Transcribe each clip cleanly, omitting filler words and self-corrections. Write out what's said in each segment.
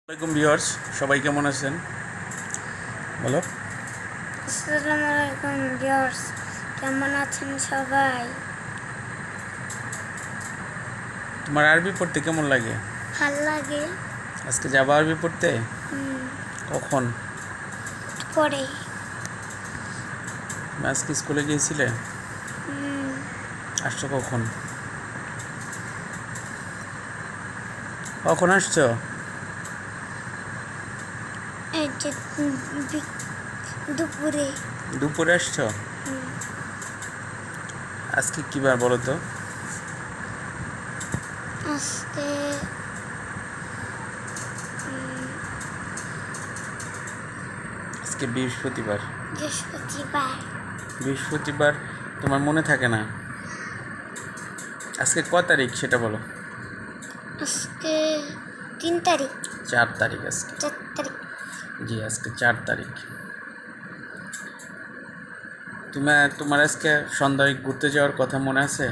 আসসালামাইকুম ভিউয়ার্স, সবাই কেমন আছেন বলো। আসসালামু আলাইকুম ভিউয়ার্স, কেমন আছেন সবাই? তোমার আরবি পড়তে কেমন লাগে? ভাল লাগে। আজকে যাবা আরবি পড়তে? কখন? পরে তুমি আজকে স্কুলে গিয়েছিলে? আসছো কখন? কখন আসছো? এই যে দুপুরে। দুপুরে আসছো? আজকে কী বার বলো তো? আজকে আজকে বৃহস্পতিবার। বৃহস্পতিবার। বৃহস্পতিবার তোমার মনে থাকে না? আজকে কয় তারিখ সেটা বলো। আজকে 3 তারিখ। 4 তারিখ আজকে। 4 তারিখ। জি, আজকে 4 তারিখ। তোমার আজকে সন্ধ্যায় ঘুরতে যাওয়ার কথা মনে আছে?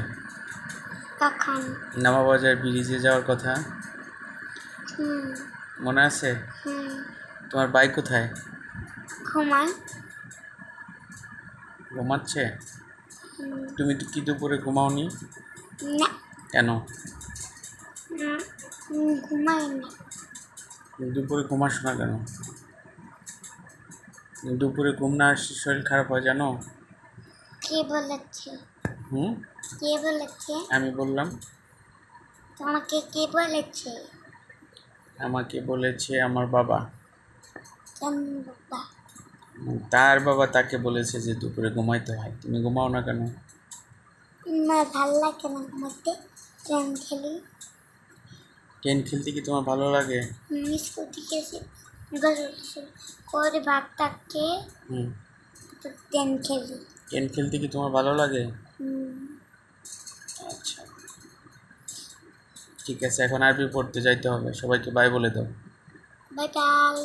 কখন? নামাবাজার ব্রিজে যাওয়ার কথা মনে আছে? তোমার ভাই কোথায়? ঘুমায়। ঘুমাচ্ছে? তুমি কি দুপুরে ঘুমাওনি? না। কেন? ঘুমায় না। দুপুরে ঘুমাস না কেন? দুপুরে ঘুম না আসলে শরীর খারাপ হয় জানো? কে বলেছে? কে বলেছে? আমি বললাম। তোমাকে কে বলেছে? আমাকে বলেছে আমার বাবা। কেন বাবা? তার বাবা তাকে বলেছে যে দুপুরে ঘুমাইতে হয়। তুমি ঘুমাও না কেন? আমার ভাল লাগে না ঘুমাতে। গেম খেলি। গেম খেলতে কি তোমার ভালো লাগে? স্কুল থেকে এসে করে ভাতটাকে গেম খেলি। গেম খেলতে কি তোমার ভালো লাগে? আচ্ছা, ঠিক আছে, এখন আরবি পড়তে যাইতে হবে। সবাইকে বাই বলে দাও। Bye bye.